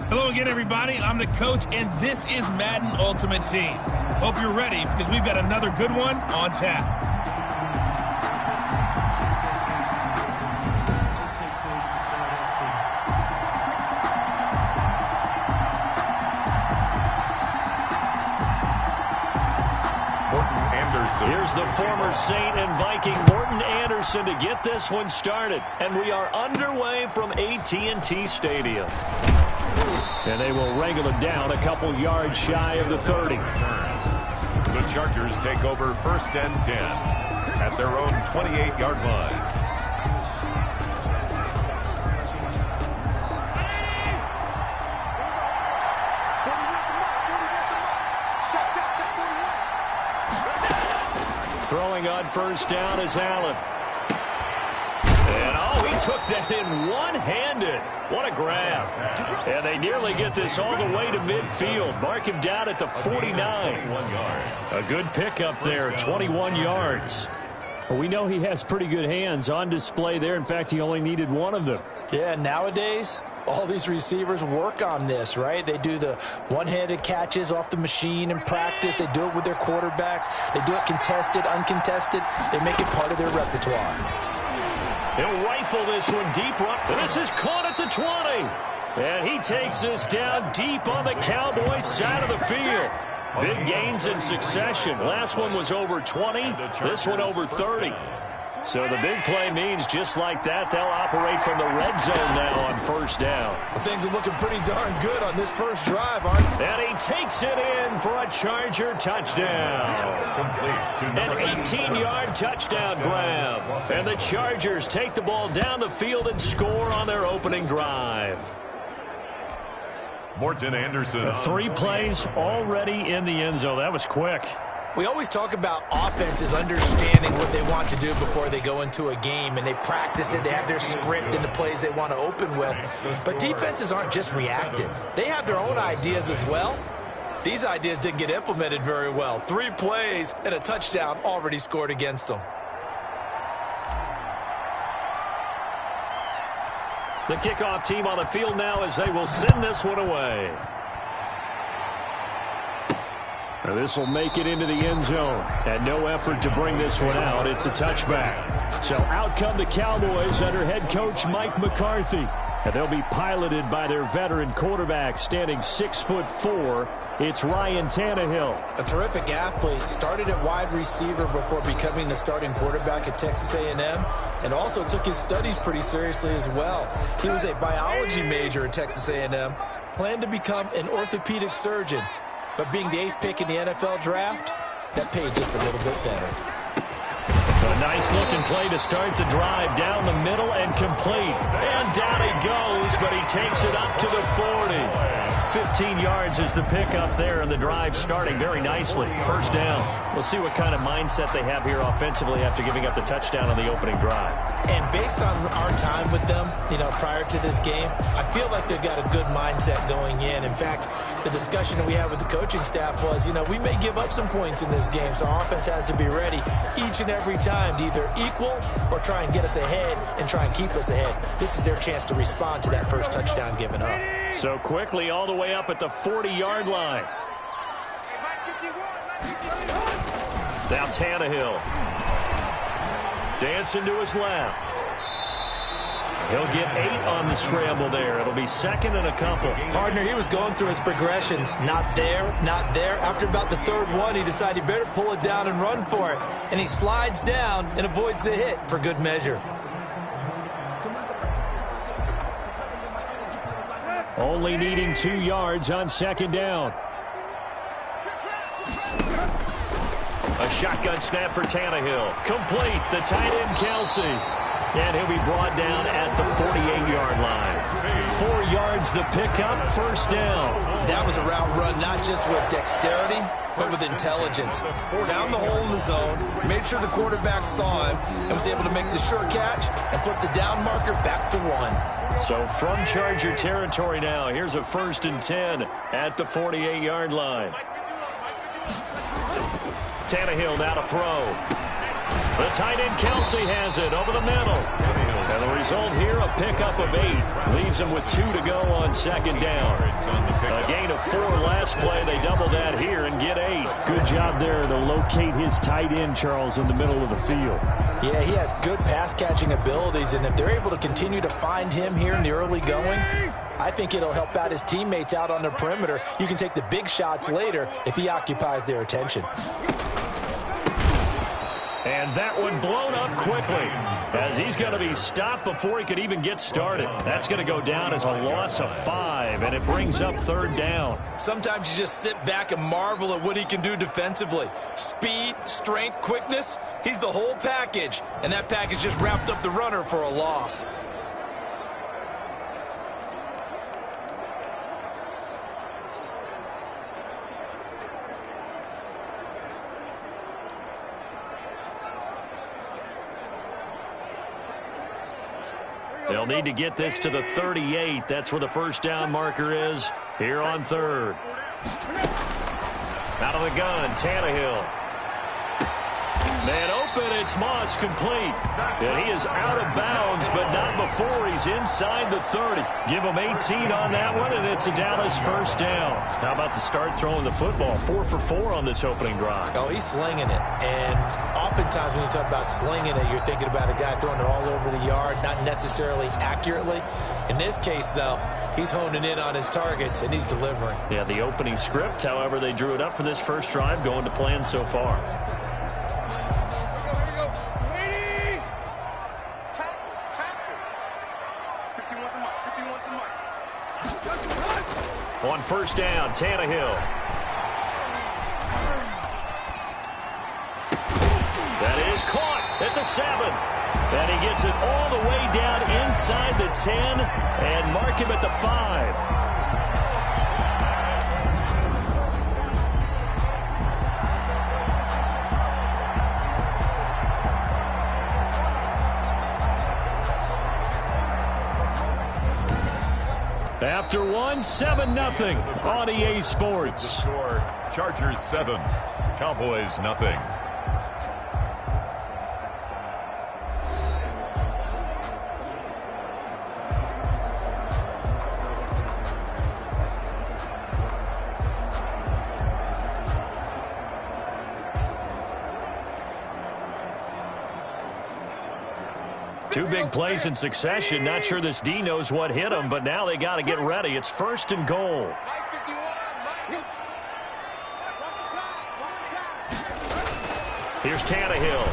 Hello again, everybody. I'm the coach, and this is Madden Ultimate Team. Hope you're ready, because we've got another good one on tap. Here's the former Saint and Viking Morton Anderson to get this one started. And we are underway from AT&T Stadium. And they will wrangle it down a couple yards shy of the 30. The Chargers take over 1st and 10 at their own 28-yard line. Throwing on 1st down is Allen. And, oh, he took that in one-handed. What a grab. And they nearly get this all the way to midfield. Mark him down at the 49. A good pickup there, 21 yards. Well, we know he has pretty good hands on display there. In fact, he only needed one of them. Yeah, nowadays, all these receivers work on this, right? They do the one-handed catches off the machine in practice. They do it with their quarterbacks. They do it contested, uncontested. They make it part of their repertoire. He'll rifle this one deep. This is caught at the 20. And he takes this down deep on the Cowboys side of the field. Big gains in succession. Last one was over 20. This one over 30. So the big play means just like that, they'll operate from the red zone now on 1st down. Well, things are looking pretty darn good on this first drive, aren't they? And he takes it in for a Charger touchdown. An 18-yard touchdown grab. And the Chargers take the ball down the field and score on their opening drive. Morton Anderson. 3 plays already in the end zone. That was quick. We always talk about offenses understanding what they want to do before they go into a game, and they practice it. They have their script and the plays they want to open with. But defenses aren't just reactive. They have their own ideas as well. These ideas didn't get implemented very well. 3 plays and a touchdown already scored against them. The kickoff team on the field now as they will send this one away. This will make it into the end zone. And no effort to bring this one out. It's a touchback. So out come the Cowboys under head coach Mike McCarthy. And they'll be piloted by their veteran quarterback standing 6'4". It's Ryan Tannehill. A terrific athlete. Started at wide receiver before becoming the starting quarterback at Texas A&M. And also took his studies pretty seriously as well. He was a biology major at Texas A&M. Planned to become an orthopedic surgeon. But being the 8th pick in the NFL draft, that paid just a little bit better. A nice-looking play to start the drive down the middle and complete. And down he goes, but he takes it up to the 40. 15 yards is the pickup there, and the drive starting very nicely. 1st down. We'll see what kind of mindset they have here offensively after giving up the touchdown on the opening drive. And based on our time with them, prior to this game, I feel like they've got a good mindset going in. In fact, the discussion that we had with the coaching staff was, we may give up some points in this game, so our offense has to be ready each and every time to either equal or try and get us ahead and try and keep us ahead. This is their chance to respond to that first touchdown given up. So quickly all the way up at the 40-yard line. Now Tannehill. Dancing to his left. He'll get 8 on the scramble there. It'll be 2nd and a couple. Partner, he was going through his progressions. Not there, not there. After about the 3rd one, he decided he better pull it down and run for it. And he slides down and avoids the hit for good measure. Only needing 2 yards on 2nd down. A shotgun snap for Tannehill. Complete. The tight end, Kelsey. And he'll be brought down at the 48-yard line. 4 yards the pickup, 1st down. That was a route run not just with dexterity, but with intelligence. Found the hole in the zone, made sure the quarterback saw him, and was able to make the sure catch and flip the down marker back to 1. So from Charger territory now, here's a 1st and 10 at the 48-yard line. Tannehill now to throw. The tight end Kelsey has it over the middle. And the result here, a pickup of 8. Leaves them with 2 to go on second down. A gain of 4 last play. They double that here and get 8. Good job there to locate his tight end, Charles, in the middle of the field. Yeah, he has good pass-catching abilities, and if they're able to continue to find him here in the early going, I think it'll help out his teammates out on the perimeter. You can take the big shots later if he occupies their attention. And that one blown up quickly as he's going to be stopped before he could even get started. That's going to go down as a loss of 5, and it brings up third down. Sometimes you just sit back and marvel at what he can do defensively. Speed, strength, quickness, he's the whole package, and that package just wrapped up the runner for a loss. They'll need to get this to the 38. That's where the first down marker is here on third. Out of the gun, Tannehill. Man open, it's Moss complete. And he is out of bounds, but not before he's inside the 30. Give him 18 on that one, and it's a Dallas first down. How about the start throwing the football? 4 for 4 on this opening drive. Oh, he's slinging it. And oftentimes when you talk about slinging it, you're thinking about a guy throwing it all over the yard, not necessarily accurately. In this case, though, he's honing in on his targets, and he's delivering. Yeah, the opening script, however, they drew it up for this first drive, going to plan so far. On first down, Tannehill. That is caught at the 7. And he gets it all the way down inside the 10 and mark him at the 5. After 7-0 on EA Sports. Score, Chargers 7, Cowboys nothing. Two big plays in succession. Not sure this D knows what hit him, but now they got to get ready. It's first and goal. Here's Tannehill.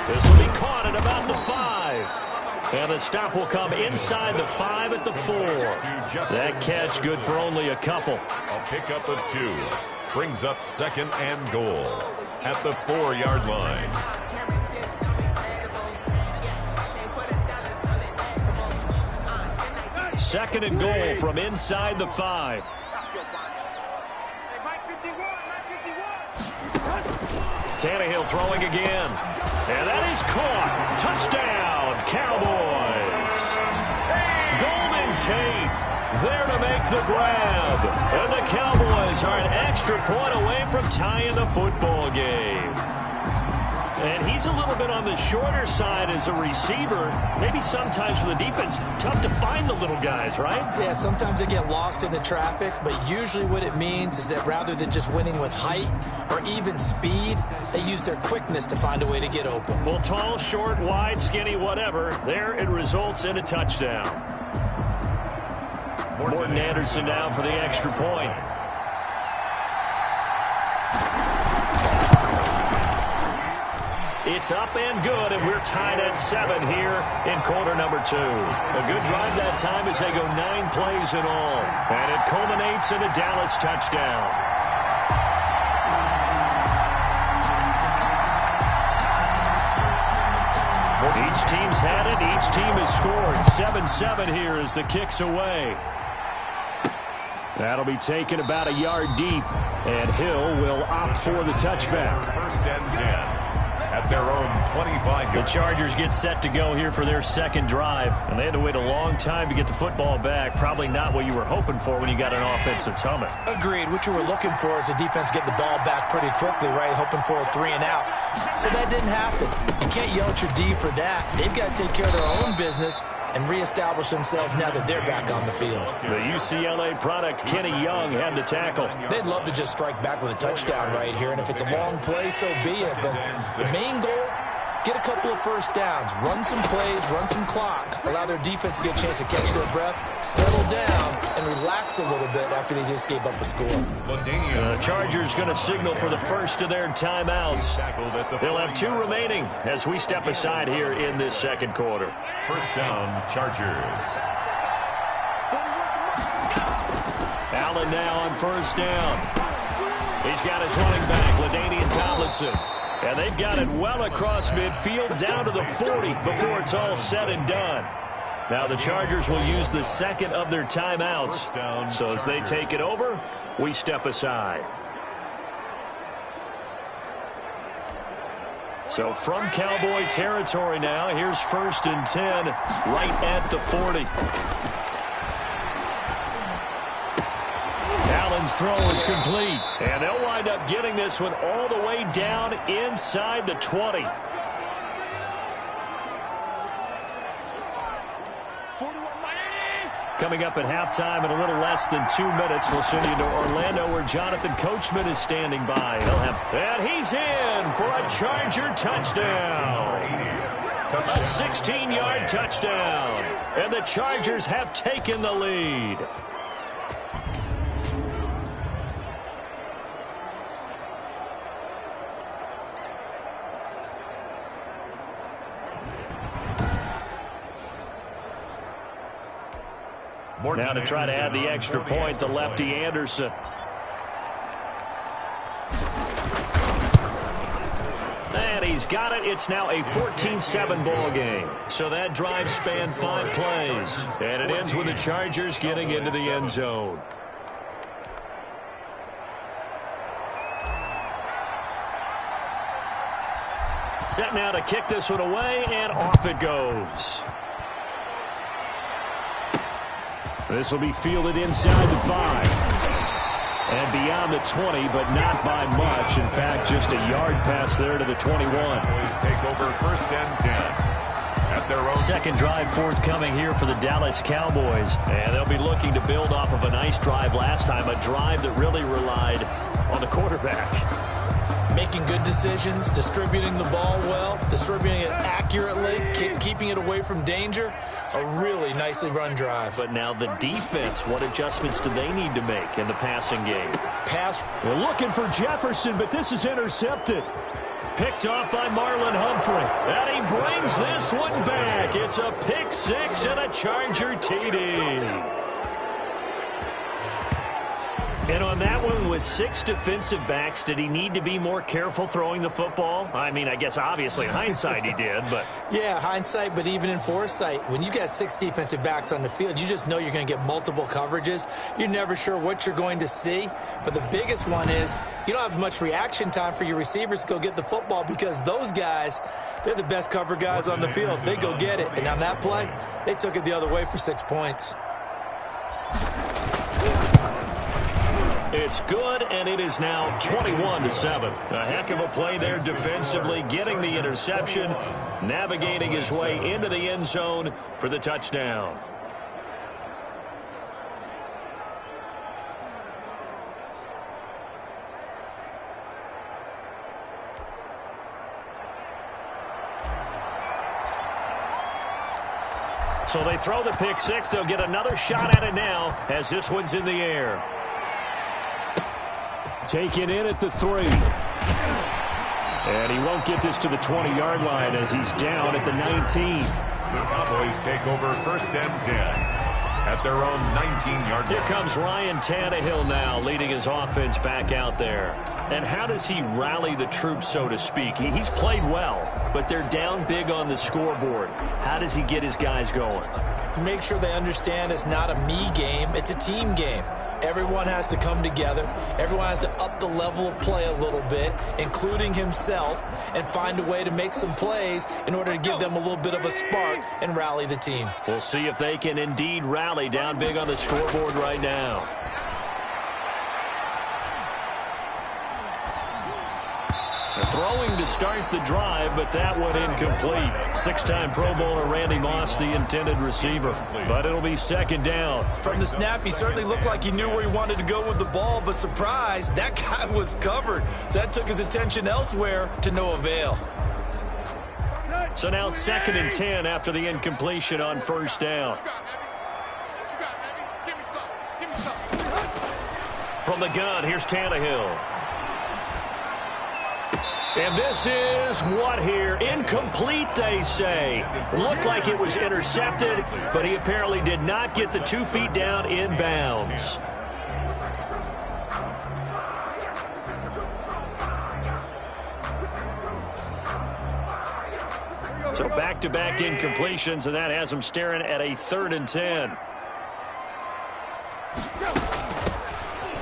This will be caught at about the 5. And the stop will come inside the 5 at the 4. That catch good for only a couple. A pickup of 2. Brings up second and goal at the 4-yard line. Second and goal from inside the 5. Tannehill throwing again. And that is caught. Touchdown, Cowboys. Golden Tate there to make the grab. And the Cowboys are an extra point away from tying the football game. And he's a little bit on the shorter side as a receiver. Maybe sometimes for the defense, tough to find the little guys, right? Yeah, sometimes they get lost in the traffic, but usually what it means is that rather than just winning with height or even speed, they use their quickness to find a way to get open. Well, tall, short, wide, skinny, whatever, there it results in a touchdown. Morton Anderson now for the extra point. It's up and good, and we're tied at 7 here in quarter number 2. A good drive that time as they go 9 plays in all. And it culminates in a Dallas touchdown. Each team's had it. Each team has scored. 7-7 here as the kick's away. That'll be taken about a yard deep, and Hill will opt for the touchback. First and 10. at their own 25-yard. The Chargers get set to go here for their second drive, and they had to wait a long time to get the football back. Probably not what you were hoping for when you got an offense that's humming. Agreed. What you were looking for is the defense get the ball back pretty quickly, right? Hoping for a 3 and out. So that didn't happen. You can't yell at your D for that. They've got to take care of their own business and reestablish themselves now that they're back on the field. The UCLA product, Kenny Young, had the tackle. They'd love to just strike back with a touchdown right here, and if it's a long play, so be it. But the main goal, get a couple of first downs, run some plays, run some clock, allow their defense to get a chance to catch their breath, settle down, and relax a little bit after they just gave up a score. The Chargers going to signal for the first of their timeouts. They'll have 2 remaining as we step aside here in this second quarter. First down, Chargers. Allen now on first down. He's got his running back, LaDainian Tomlinson. And they've got it well across midfield down to the 40 before it's all said and done. Now the Chargers will use the second of their timeouts. So as they take it over, we step aside. So from Cowboy territory now, here's 1st and 10 right at the 40. Allen's throw is complete, and they'll wind up getting this one all the way down inside the 20. Coming up at halftime in a little less than 2 minutes, we'll send you to Orlando where Jonathan Coachman is standing by. And he's in for a Charger touchdown. A 16-yard touchdown. And the Chargers have taken the lead. Now to try to add the extra point, the lefty Anderson. And he's got it. It's now a 14-7 ball game. So that drive spanned 5 plays. And it ends with the Chargers getting into the end zone. Set now to kick this one away, and off it goes. This will be fielded inside the 5. And beyond the 20, but not by much. In fact, just a yard pass there to the 21. Take over 1st and 10. At their own. Second drive forthcoming here for the Dallas Cowboys. And they'll be looking to build off of a nice drive last time. A drive that really relied on the quarterback. Making good decisions, distributing the ball well, distributing it accurately, keeping it away from danger. A really nicely run drive. But now the defense, what adjustments do they need to make in the passing game? We're looking for Jefferson, but this is intercepted. Picked off by Marlon Humphrey. And he brings this one back. It's a pick 6 and a Charger TD. And on that one, with 6 defensive backs, did he need to be more careful throwing the football? I mean, I guess obviously in hindsight he did, but... Yeah, hindsight, but even in foresight, when you got 6 defensive backs on the field, you just know you're going to get multiple coverages. You're never sure what you're going to see. But the biggest one is you don't have much reaction time for your receivers to go get the football because those guys, they're the best cover guys on the field. They go get it. And on that play, they took it the other way for 6 points. It's good, and it is now 21-7. A heck of a play there defensively, getting the interception, navigating his way into the end zone for the touchdown. So they throw the pick 6. They'll get another shot at it now as this one's in the air. Taken in at the 3. And he won't get this to the 20-yard line as he's down at the 19. The Cowboys take over 1st and 10 at their own 19-yard line. Here comes Ryan Tannehill now leading his offense back out there. And how does he rally the troops, so to speak? He's played well, but they're down big on the scoreboard. How does he get his guys going? To make sure they understand it's not a me game, it's a team game. Everyone has to come together. Everyone has to up the level of play a little bit, including himself, and find a way to make some plays in order to give them a little bit of a spark and rally the team. We'll see if they can indeed rally down big on the scoreboard right now. Throwing to start the drive, but that one incomplete. Six-time Pro Bowler Randy Moss, the intended receiver. But it'll be second down. From the snap, he certainly looked like he knew where he wanted to go with the ball, but surprise, that guy was covered. So that took his attention elsewhere to no avail. So now 2nd and 10 after the incompletion on first down. From the gun, here's Tannehill. And this is what here? Incomplete, they say. Looked like it was intercepted, but he apparently did not get the 2 feet down in bounds. So back-to-back incompletions, and that has him staring at a 3rd and 10.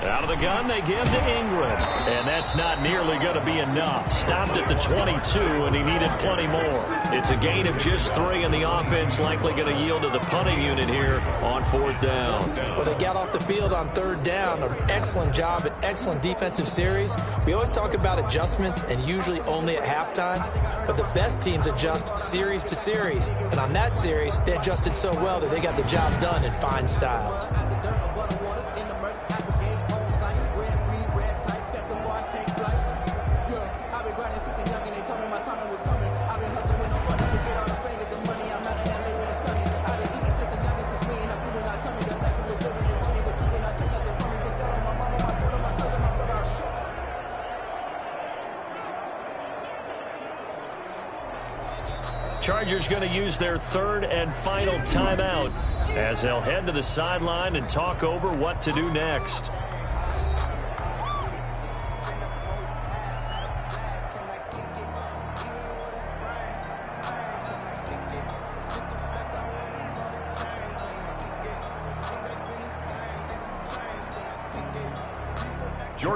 Out of the gun, they give to Ingram. And that's not nearly going to be enough. Stopped at the 22, and he needed plenty more. It's a gain of just 3, and the offense likely going to yield to the punting unit here on 4th down. Well, they got off the field on 3rd down. An excellent job, an excellent defensive series. We always talk about adjustments, and usually only at halftime. But the best teams adjust series to series. And on that series, they adjusted so well that they got the job done in fine style. Chargers going to use their 3rd and final timeout as they'll head to the sideline and talk over what to do next.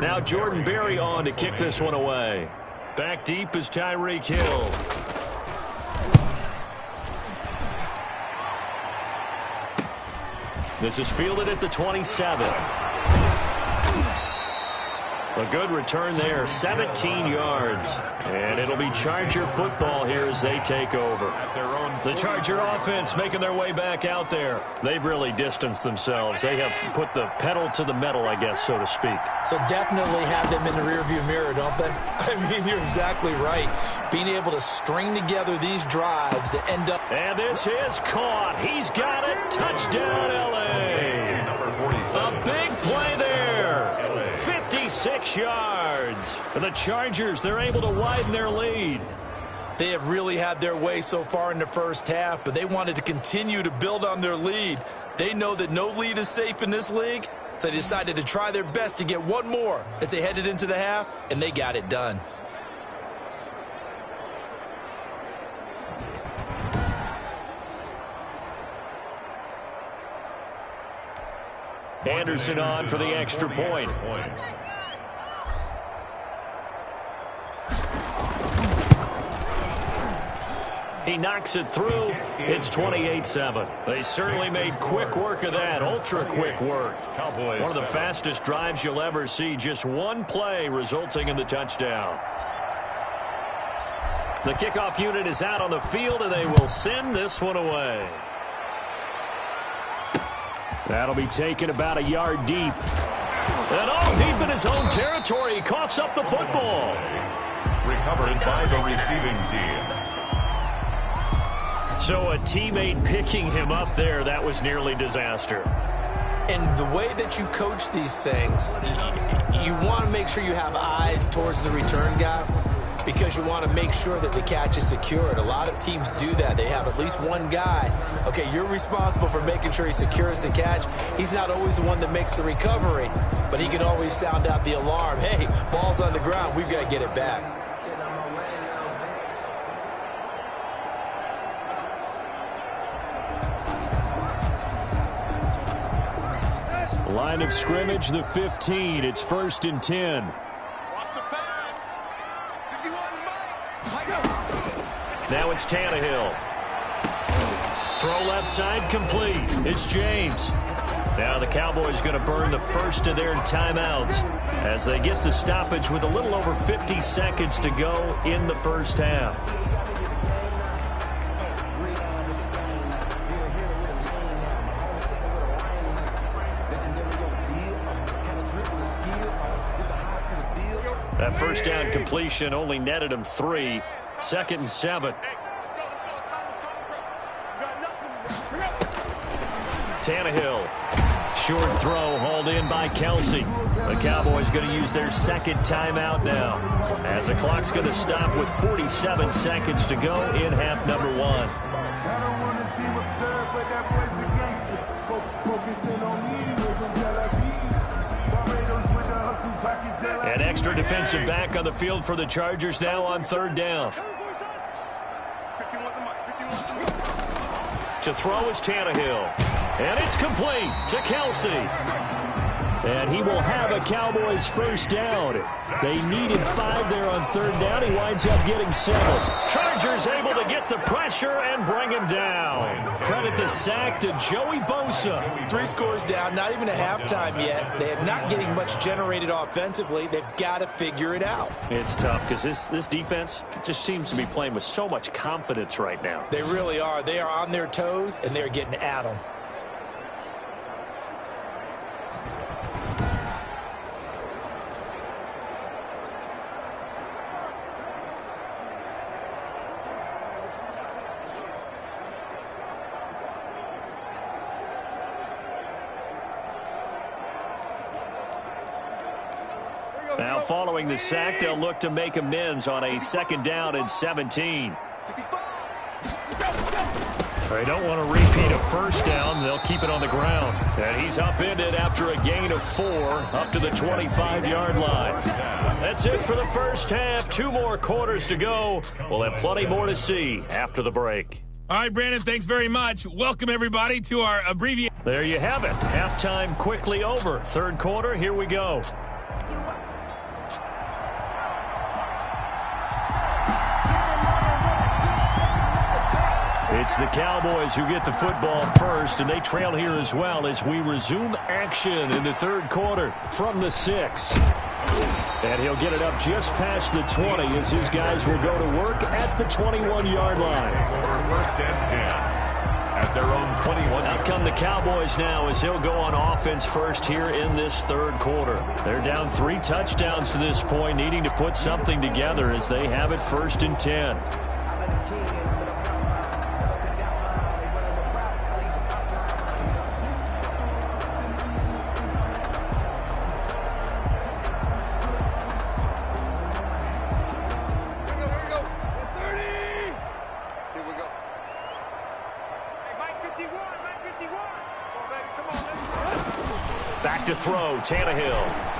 Now Jordan Berry on to kick this one away. Back deep is Tyreek Hill. This is fielded at the 27. A good return there, 17 yards. And it'll be Charger football here as they take over. The Charger offense making their way back out there. They've really distanced themselves. They have put the pedal to the metal, I guess, so to speak. So definitely have them in the rearview mirror, don't they? I mean, you're exactly right. Being able to string together these drives that end up... And this is caught. He's got it. Touchdown, L.A. A big play there. 56 yards. And the Chargers, they're able to widen their lead. They have really had their way so far in the first half, but they wanted to continue to build on their lead. They know that no lead is safe in this league, so they decided to try their best to get one more as they headed into the half, and they got it done. Anderson on for the extra point. He knocks it through. It's 28-7. They certainly made quick work of that, ultra-quick work. One of the fastest drives you'll ever see. Just one play resulting in the touchdown. The kickoff unit is out on the field, and they will send this one away. That'll be taken about a yard deep. And deep in his own territory. He coughs up the football. Recovered by the receiving team. So a teammate picking him up there, that was nearly disaster. And the way that you coach these things, you want to make sure you have eyes towards the return guy because you want to make sure that the catch is secured. A lot of teams do that. They have at least one guy. Okay, you're responsible for making sure he secures the catch. He's not always the one that makes the recovery, but he can always sound out the alarm. Hey, ball's on the ground. We've got to get it back. Line of scrimmage, the 15. It's 1st and 10. Now it's Tannehill. Throw left side complete. It's James. Now the Cowboys going to burn the first of their timeouts as they get the stoppage with a little over 50 seconds to go in the first half. That first down completion only netted him 3. 2nd and 7. Tannehill. Short throw hauled in by Kelsey. The Cowboys going to use their second timeout now as the clock's going to stop with 47 seconds to go in half number 1. An extra defensive back on the field for the Chargers now on 3rd down. To throw is Tannehill. And it's complete to Kelsey. And he will have a Cowboys first down. They needed 5 there on 3rd down. He winds up getting 7. Chargers able to get the pressure and bring him down. Credit the sack to Joey Bosa. 3 scores down, not even a halftime yet. They are not getting much generated offensively. They've got to figure it out. It's tough because this defense just seems to be playing with so much confidence right now. They really are. They are on their toes, and they're getting at them. Now following the sack, they'll look to make amends on a 2nd down and 17. They don't want to repeat a first down. They'll keep it on the ground. And he's upended after a gain of 4 up to the 25-yard line. That's it for the first half. 2 more quarters to go. We'll have plenty more to see after the break. All right, Brandon, thanks very much. Welcome, everybody, to our abbreviated. There you have it. Halftime quickly over. 3rd quarter, here we go. It's the Cowboys who get the football first, and they trail here as well as we resume action in the 3rd quarter from the 6. And he'll get it up just past the 20 as his guys will go to work at the 21-yard line. 1st and 10 at their own 21. Out come the Cowboys now as he'll go on offense first here in this 3rd quarter. They're down 3 touchdowns to this point, needing to put something together as they have it 1st and 10. Back to throw, Tannehill.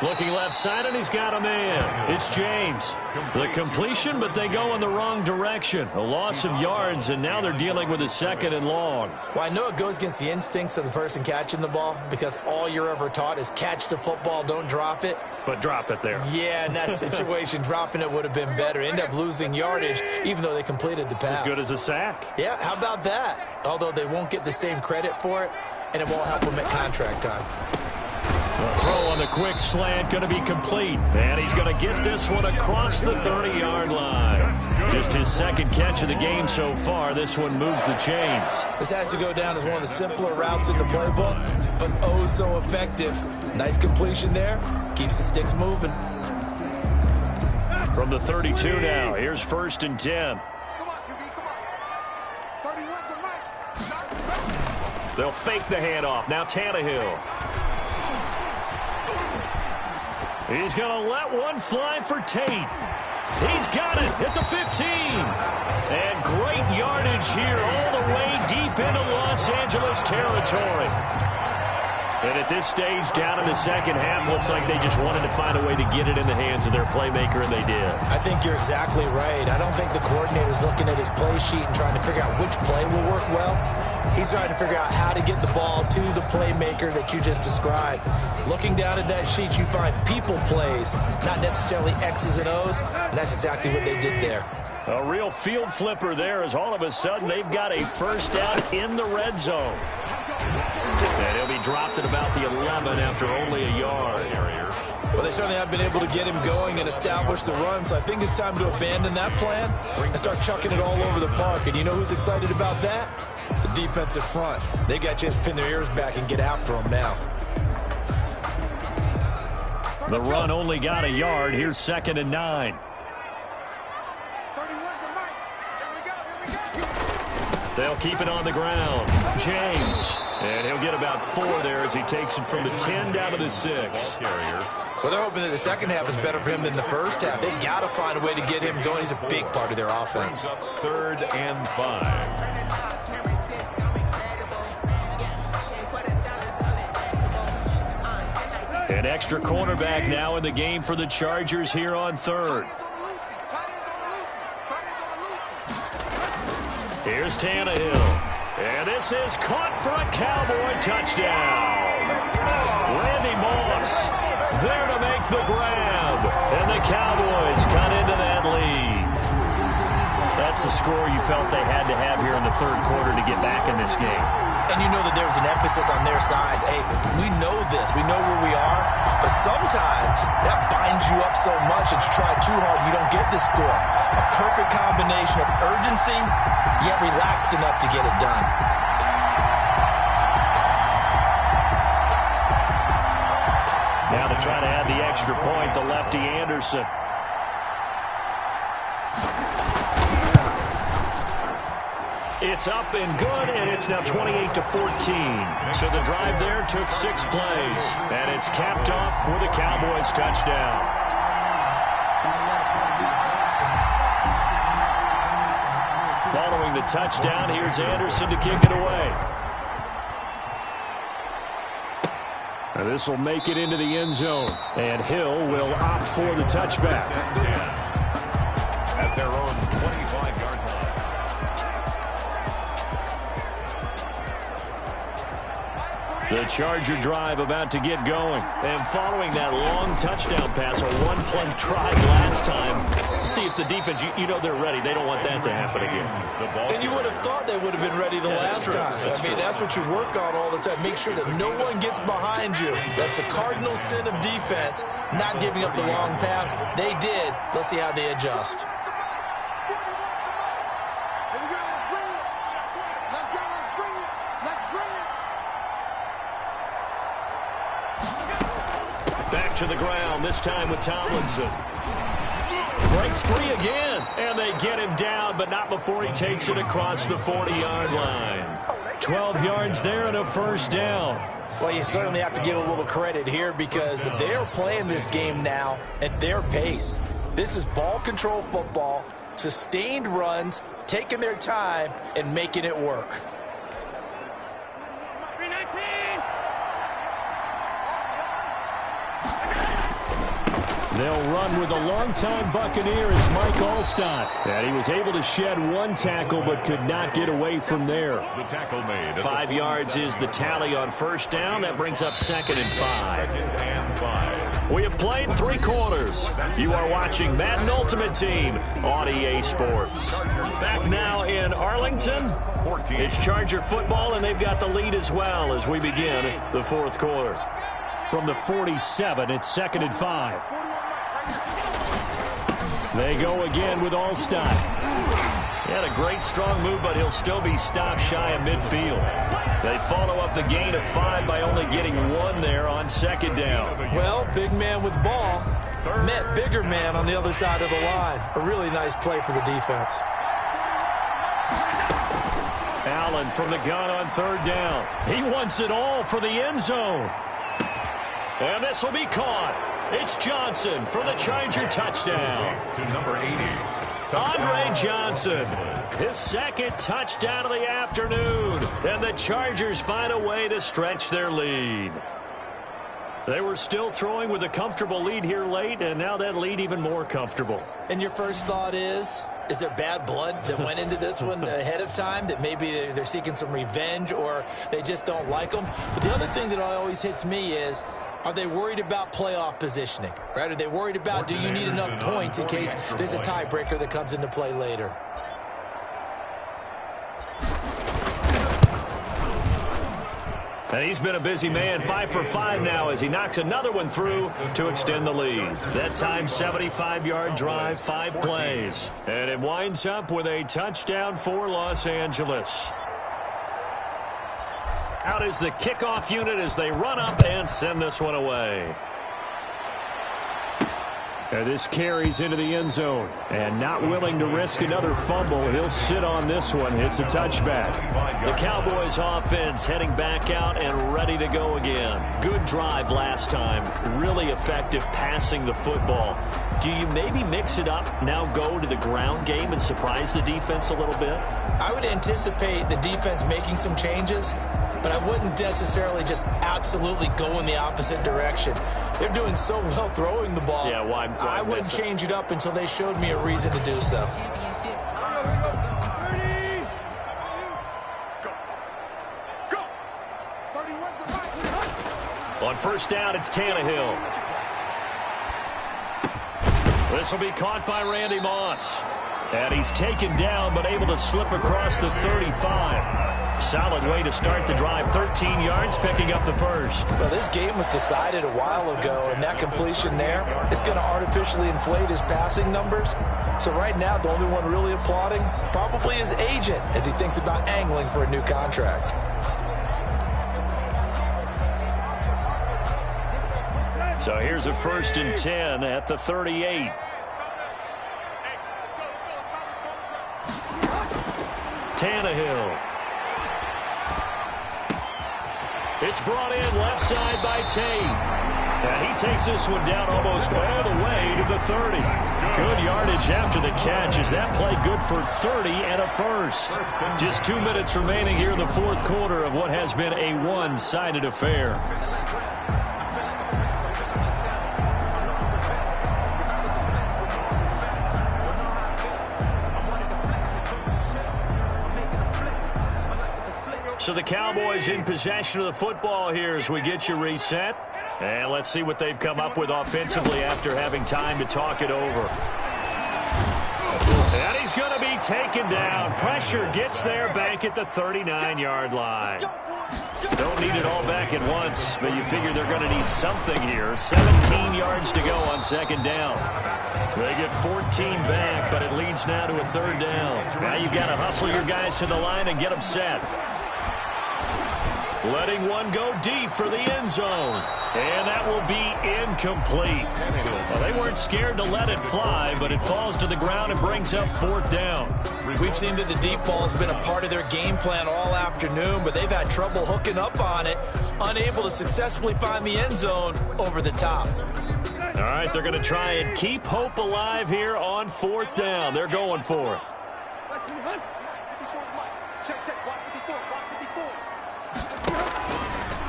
Looking left side, and he's got a man. It's James. The completion, but they go in the wrong direction. A loss of yards, and now they're dealing with a 2nd and long. Well, I know it goes against the instincts of the person catching the ball because all you're ever taught is catch the football, don't drop it. But drop it there. Yeah, in that situation, dropping it would have been better. End up losing yardage, even though they completed the pass. As good as a sack. Yeah, how about that? Although they won't get the same credit for it, and it won't help them at contract time. The throw on the quick slant going to be complete. And he's going to get this one across the 30-yard line. Just his 2nd catch of the game so far. This one moves the chains. This has to go down as one of the simpler routes in the playbook, but oh so effective. Nice completion there. Keeps the sticks moving. From the 32 now, here's 1st and 10. They'll fake the handoff. Now Tannehill. He's going to let one fly for Tate. He's got it at the 15. And great yardage here all the way deep into Los Angeles territory. And at this stage, down in the second half, looks like they just wanted to find a way to get it in the hands of their playmaker, and they did. I think you're exactly right. I don't think the coordinator's looking at his play sheet and trying to figure out which play will work well. He's trying to figure out how to get the ball to the playmaker that you just described. Looking down at that sheet, you find people plays, not necessarily X's and O's, and that's exactly what they did there. A real field flipper there as all of a sudden they've got a first down in the red zone. And he'll be dropped at about the 11 after only a yard. Well, they certainly have been able to get him going and establish the run, so I think it's time to abandon that plan and start chucking it all over the park. And you know who's excited about that? The defensive front. They got a chance to pin their ears back and get after him now. The run only got a yard. Here's 2nd and 9. They'll keep it on the ground. James. And he'll get about 4 there as he takes it from the 10 down to the 6. Well, they're hoping that the second half is better for him than the first half. They've got to find a way to get him going. He's a big part of their offense. 3rd and 5. An extra cornerback now in the game for the Chargers here on 3rd. Here's Tannehill. And this is caught for a Cowboy touchdown. Randy Moss there to make the grab. And the Cowboys cut into that lead. That's the score you felt they had to have here in the 3rd quarter to get back in this game. And you know that there's an emphasis on their side. Hey, we know this. We know where we are. But sometimes that binds you up so much that you try too hard, you don't get this score. A perfect combination of urgency, yet relaxed enough to get it done. Now to try to add the extra point, the lefty Anderson. It's up and good, and it's now 28-14. So the drive there took 6 plays, and it's capped off for the Cowboys touchdown. Following the touchdown, here's Anderson to kick it away. And this will make it into the end zone, and Hill will opt for the touchback. At their own 25-yard line. The Charger drive about to get going. And following that long touchdown pass, a one-play drive last time. See if the defense, you know they're ready. They don't want that to happen again. And you would have thought they would have been ready the last time. That's what you work on all the time. Make sure that no one gets behind you. That's the cardinal sin of defense, not giving up the long pass. They did. Let's see how they adjust. Back to the ground, this time with Tomlinson. Breaks free again, and they get him down, but not before he takes it across the 40-yard line. 12 yards there and a first down. Well, you certainly have to give a little credit here because they're playing this game now at their pace. This is ball control football, sustained runs, taking their time, and making it work. They'll run with a longtime Buccaneer. It's Mike Alstott. And he was able to shed 1 tackle but could not get away from there. The tackle made. 5 yards is the tally on first down. That brings up 2nd and 5. 2nd and 5. We have played 3 quarters. You are watching Madden Ultimate Team on EA Sports. Back now in Arlington. It's Charger football, and they've got the lead as well as we begin the 4th quarter. From the 47, it's 2nd and 5. They go again with Alstott. He had a great strong move, but he'll still be stopped shy of midfield. They follow up the gain of 5 by only getting 1 there on 2nd down. Well, big man with ball met bigger man on the other side of the line. A really nice play for the defense. Allen from the gun on 3rd down. He wants it all for the end zone. And this will be caught. It's Johnson for the Charger touchdown. To number 80. Andre Johnson, his second touchdown of the afternoon. And the Chargers find a way to stretch their lead. They were still throwing with a comfortable lead here late, and now that lead even more comfortable. And your first thought is there bad blood that went into this one ahead of time, that maybe they're seeking some revenge or they just don't like them? But the other thing that always hits me is, are they worried about playoff positioning, right? Are they worried about, do you need enough points in case there's a tiebreaker that comes into play later? And he's been a busy man, 5 for 5 now as he knocks another one through to extend the lead. That time, 75-yard drive, 5 plays. And it winds up with a touchdown for Los Angeles. Out is the kickoff unit as they run up and send this one away. And this carries into the end zone. And not willing to risk another fumble, he'll sit on this one. It's a touchback. The Cowboys offense heading back out and ready to go again. Good drive last time. Really effective passing the football. Do you maybe mix it up, now go to the ground game and surprise the defense a little bit? I would anticipate the defense making some changes, but I wouldn't necessarily just absolutely go in the opposite direction. They're doing so well throwing the ball. Yeah, why I wouldn't change it up until they showed me a reason to do so. On first down, it's Tannehill. This will be caught by Randy Moss. And he's taken down, but able to slip across the 35. Solid way to start the drive. 13 yards, picking up the first. Well, this game was decided a while ago, and that completion there is going to artificially inflate his passing numbers. So right now, the only one really applauding probably his agent as he thinks about angling for a new contract. So here's a 1st and 10 at the 38. Tannehill. It's brought in left side by Tate. And he takes this one down almost all the way to the 30. Good yardage after the catch. Is that play good for 30 and a first? Just 2 minutes remaining here in the fourth quarter of what has been a one-sided affair. So the Cowboys in possession of the football here as we get you reset. And let's see what they've come up with offensively after having time to talk it over. And he's going to be taken down. Pressure gets there back at the 39-yard line. Don't need it all back at once, but you figure they're going to need something here. 17 yards to go on second down. They get 14 back, but it leads now to a third down. Now you've got to hustle your guys to the line and get them set. Letting one go deep for the end zone. And that will be incomplete. Well, they weren't scared to let it fly, but it falls to the ground and brings up fourth down. We've seen that the deep ball has been a part of their game plan all afternoon, but they've had trouble hooking up on it, unable to successfully find the end zone over the top. All right, they're going to try and keep hope alive here on fourth down. They're going for it.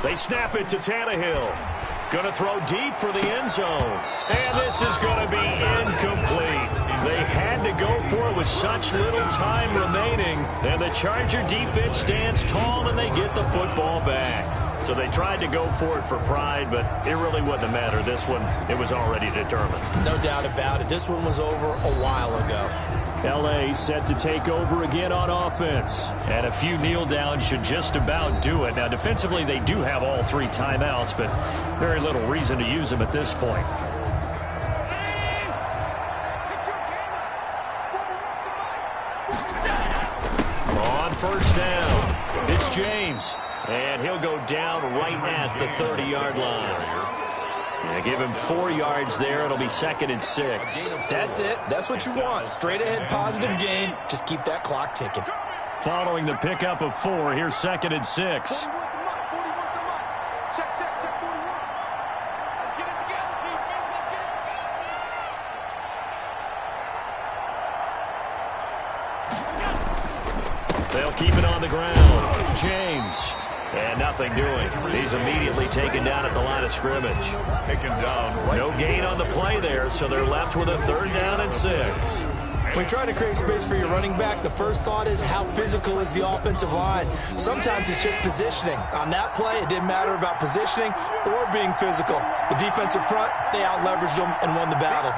They snap it to Tannehill. Going to throw deep for the end zone. And this is going to be incomplete. They had to go for it with such little time remaining. And the Charger defense stands tall and they get the football back. So they tried to go for it for pride, but it really wouldn't have mattered. This one, it was already determined. No doubt about it. This one was over a while ago. L.A. set to take over again on offense. And a few kneel downs should just about do it. Now, defensively, they do have all 3 timeouts, but very little reason to use them at this point. On first down, it's James. And he'll go down right at the 30-yard line. And give him 4 yards there. It'll be 2nd and 6. That's it. That's what you want. Straight ahead, positive gain. Just keep that clock ticking. Following the pickup of 4, here's 2nd and 6. They'll keep it on the ground. James. And nothing doing. He's immediately taken down at the line of scrimmage. Taken down. Right. No gain on the play there, so they're left with a 3rd down and 6. When trying to create space for your running back, the first thought is how physical is the offensive line. Sometimes it's just positioning. On that play, it didn't matter about positioning or being physical. The defensive front, they out-leveraged them and won the battle.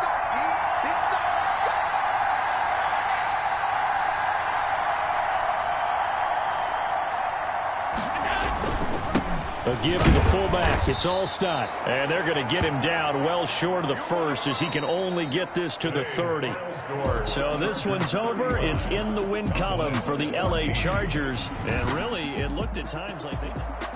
A give to the fullback. It's Allstott. And they're going to get him down well short of the 1st as he can only get this to the 30. So this one's over. It's in the win column for the LA Chargers. And really, it looked at times like they...